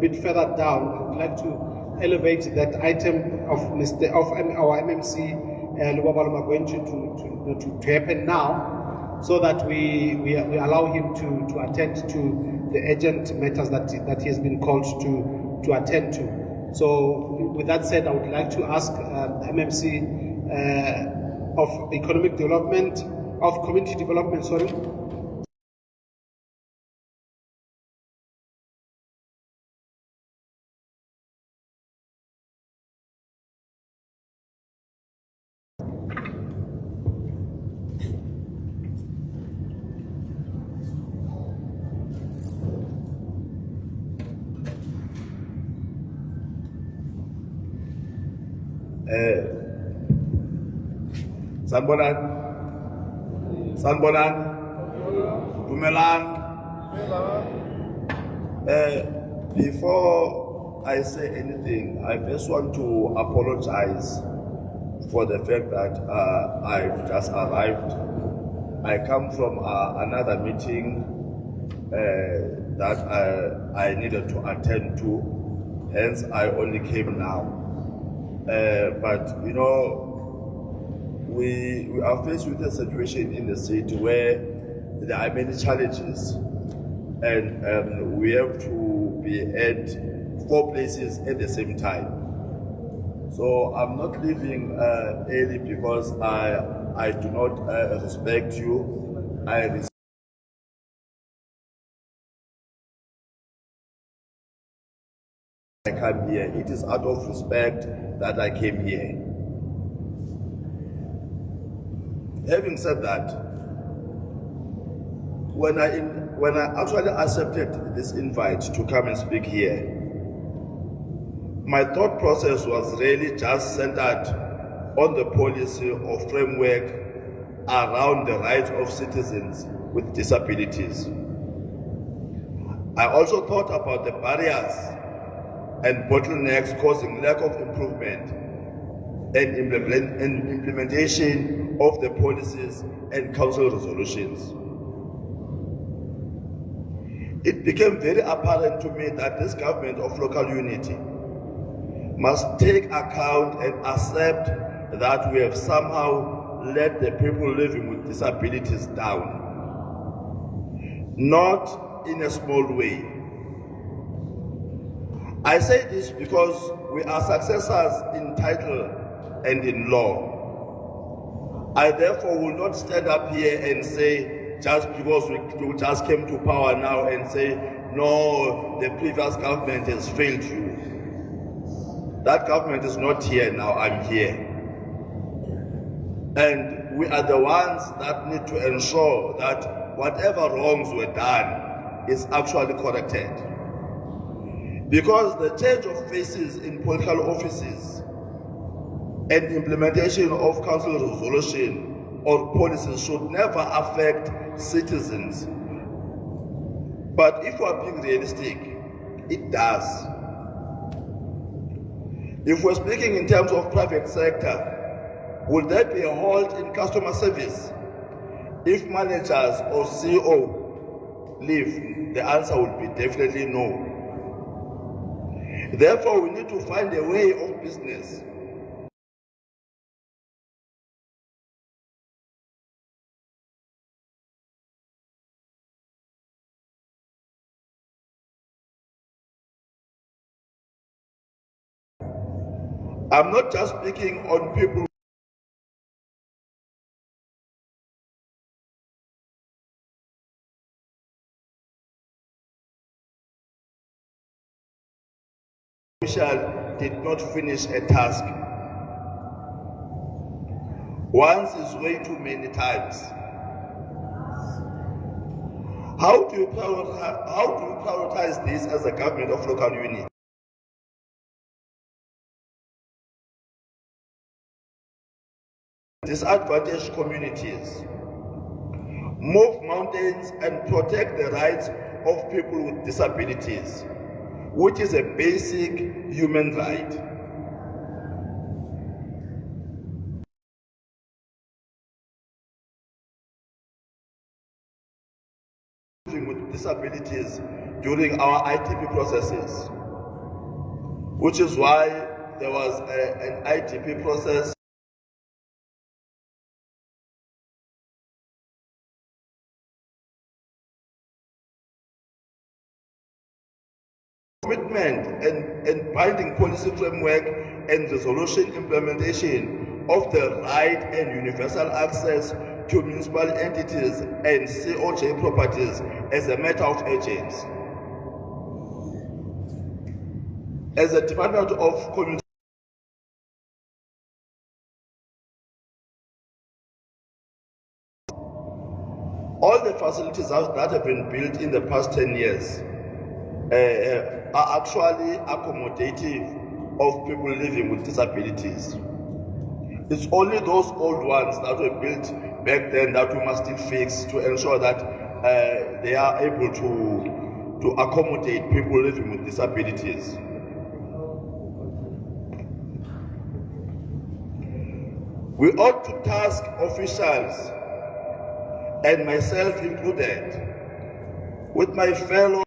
bit further down, I would like to elevate that item of our MMC Lubabalo Magwentshu to happen now, so that we allow him to attend to the urgent matters that he has been called to attend to. So with that said, I would like to ask MMC of Economic Development, of Community Development, sorry. Sanbonan, Dumelang. Before I say anything, I just want to apologize for the fact that I've just arrived. I come from another meeting that I needed to attend to, hence I only came now. But you know, we are faced with a situation in the city where there are many challenges, and we have to be at 4 places at the same time. So I'm not leaving early because I do not respect you. I come here. It is out of respect that I came here. Having said that, when I actually accepted this invite to come and speak here, my thought process was really just centered on the policy or framework around the rights of citizens with disabilities. I also thought about the barriers and bottlenecks causing lack of improvement and implementation of the policies and council resolutions. It became very apparent to me that this government of local unity must take account and accept that we have somehow let the people living with disabilities down. Not in a small way. I say this because we are successors in title and in law. I therefore will not stand up here and say, just because we just came to power now, and say, no, the previous government has failed you. That government is not here now, I'm here. And we are the ones that need to ensure that whatever wrongs were done is actually corrected. Because the change of faces in political offices and implementation of council resolution or policies should never affect citizens. But if we are being realistic, it does. If we're speaking in terms of private sector, will there be a halt in customer service? If managers or CEO leave, the answer would be definitely no. Therefore, we need to find a way of business I'm not just speaking on people who did not finish a task once is way too many times. How do you prioritize this as a government of local unity? Disadvantaged communities, move mountains and protect the rights of people with disabilities, which is a basic human right. With disabilities during our ITP processes. which is why there was an IDP process. Commitment and binding policy framework and resolution implementation of the right and universal access to municipal entities and COJ properties as a matter of urgency. As a Department of Community all the facilities that have been built in the past 10 years are actually accommodative of people living with disabilities. It's only those old ones that were built back then that we must still fix to ensure that they are able to accommodate people living with disabilities. We ought to task officials, and myself included, with my fellow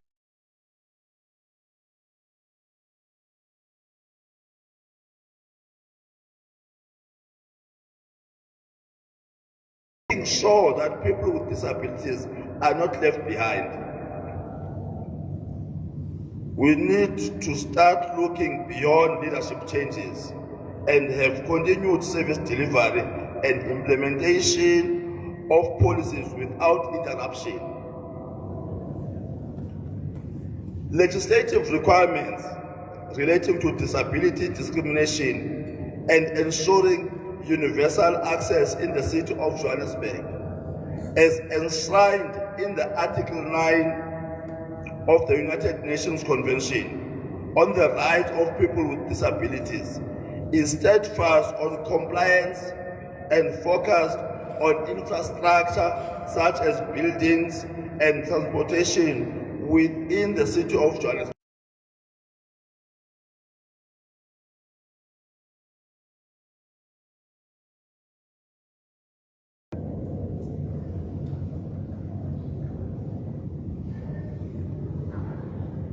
ensure that people with disabilities are not left behind. We need to start looking beyond leadership changes and have continued service delivery and implementation of policies without interruption. Legislative requirements relating to disability discrimination and ensuring universal access in the city of Johannesburg, as enshrined in the Article 9 of the United Nations Convention on the Rights of People with Disabilities, is steadfast on compliance and focused on infrastructure such as buildings and transportation within the city of Johannesburg.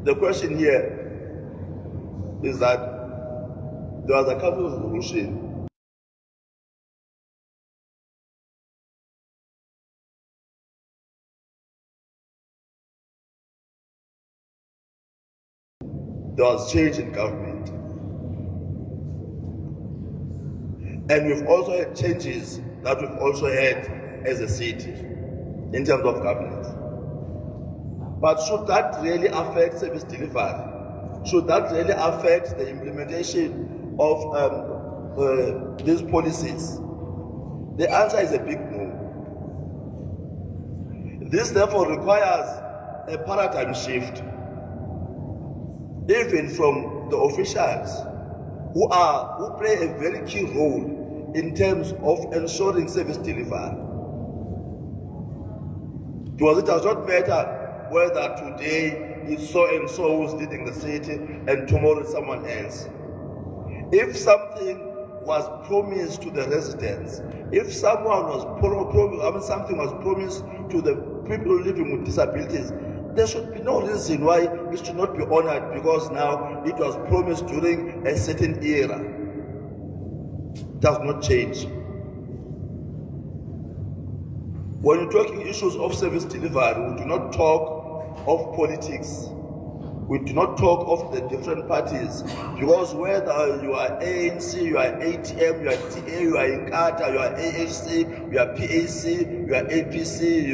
The question here is that there was a council resolution there was change in government, and we've also had changes that we've also had as a city in terms of governance. But should that really affect service delivery? Should that really affect the implementation of these policies? The answer is a big no. This therefore requires a paradigm shift, even from the officials who play a very key role in terms of ensuring service delivery. Because it does not matter whether today is so and so who's leading the city and tomorrow is someone else. If something was promised to the residents, if someone was something was promised to the people living with disabilities, there should be no reason why it should not be honored because now it was promised during a certain era. It does not change. When you're talking issues of service delivery, we do not talk of politics. We do not talk of the different parties, because whether you are ANC, you are ATM, you are TA, you are Cllr, you are AHC, you are PAC, you are APC,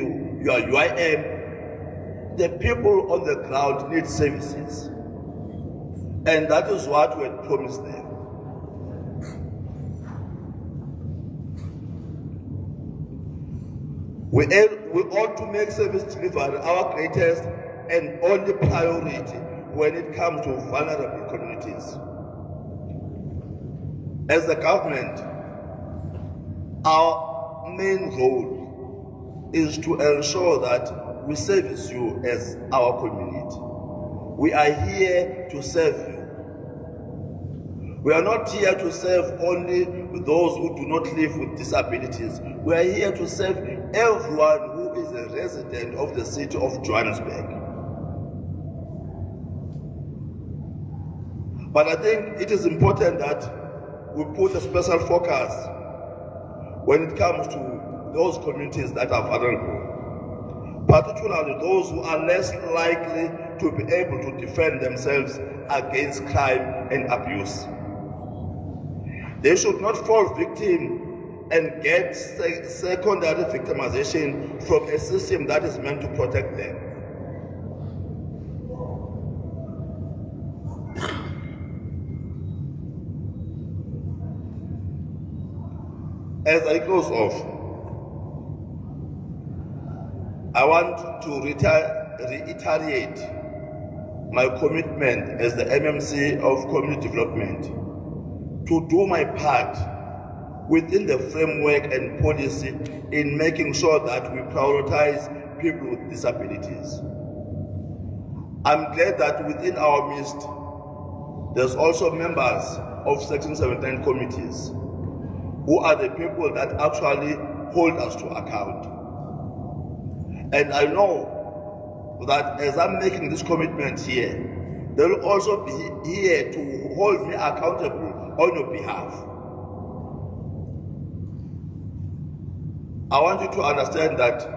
you are UIM, the people on the ground need services. And that is what we had promised them. We ought to make service delivery our greatest and only priority when it comes to vulnerable communities. As a government, our main role is to ensure that we service you as our community. We are here to serve you. We are not here to serve only those who do not live with disabilities. We are here to serve everyone who is a resident of the city of Johannesburg. But I think it is important that we put a special focus when it comes to those communities that are vulnerable, particularly those who are less likely to be able to defend themselves against crime and abuse. They should not fall victim and get secondary victimization from a system that is meant to protect them. As I close off, I want to reiterate my commitment as the MMC of Community Development to do my part within the framework and policy in making sure that we prioritize people with disabilities. I'm glad that within our midst, there's also members of Section 79 committees who are the people that actually hold us to account. And I know that as I'm making this commitment here, they will also be here to hold me accountable on your behalf. I want you to understand that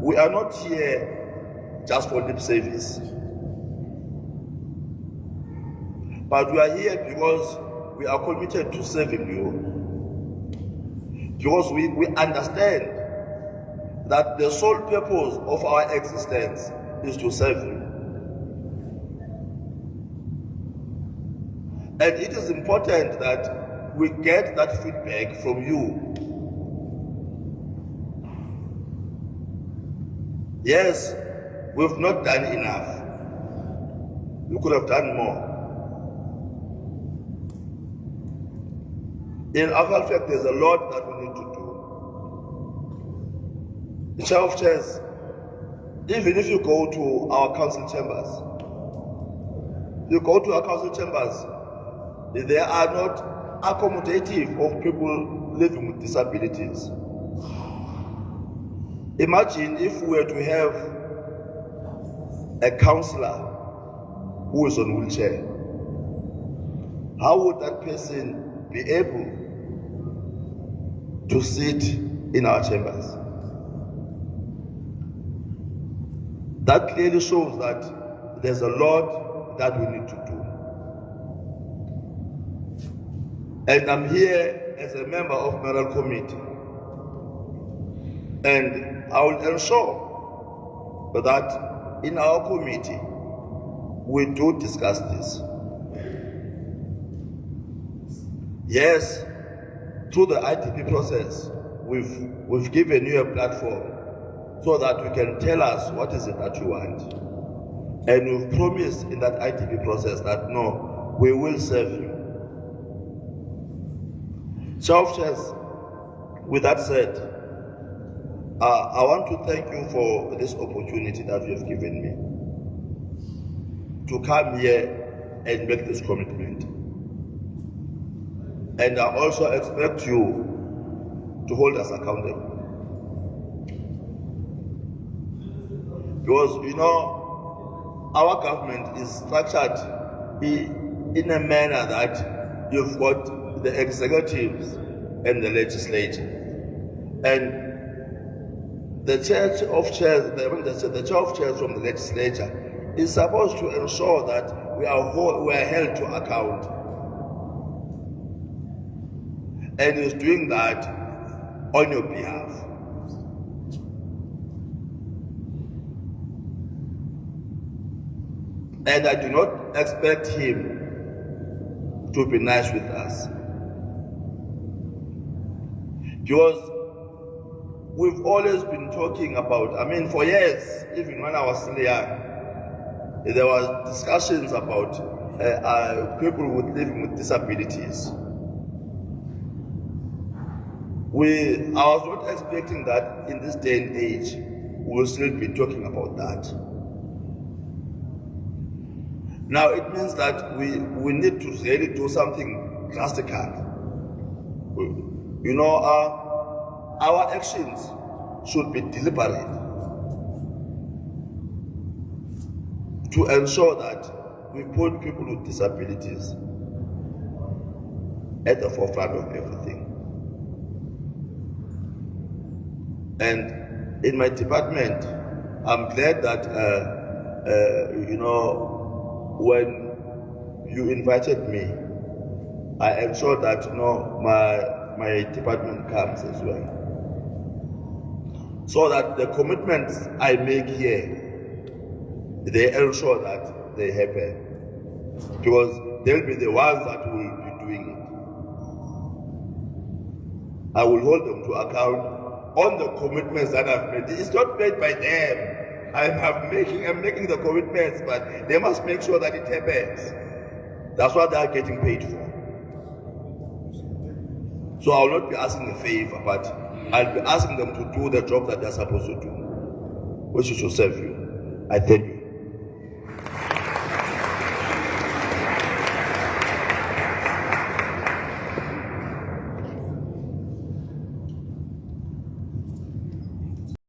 we are not here just for lip service, but we are here because we are committed to serving you. Because we understand that the sole purpose of our existence is to serve you. And it is important that we get that feedback from you. Yes, we've not done enough. We could have done more. In actual fact, there's a lot that we need to do. The Chair of Chairs, even if you go to our council chambers, they are not accommodative of people living with disabilities. Imagine if we were to have a councillor who is on wheelchair. How would that person be able to sit in our chambers? That clearly shows that there's a lot that we need to do. And I'm here as a member of Mayoral Committee, and I will ensure that in our committee we do discuss this. Yes, through the ITP process, we've given you a platform so that you can tell us what is it that you want. And we've promised in that ITP process that no, we will serve you. Chair of Chairs, with that said, I want to thank you for this opportunity that you have given me to come here and make this commitment. And I also expect you to hold us accountable. Because, you know, our government is structured in a manner that you've got the executives and the legislature. And the Chair of Chairs, the Chair of Chairs from the legislature is supposed to ensure that we are held to account. And is doing that on your behalf. And I do not expect him to be nice with us. Because we've always been talking about, for years, even when I was still young, there were discussions about people living with disabilities. I was not expecting that in this day and age, we will still be talking about that. Now it means that we need to really do something drastic. You know, our actions should be deliberate to ensure that we put people with disabilities at the forefront of everything. And in my department, I'm glad that, when you invited me, I ensured that, my department comes as well. So that the commitments I make here, they ensure that they happen. Because they'll be the ones that will be doing it. I will hold them to account on the commitments that I've made. It's not made by them. I'm making the commitments, but they must make sure that it happens. That's what they are getting paid for. So I will not be asking a favor, but I'll be asking them to do the job that they're supposed to do, which is to serve you. I thank you.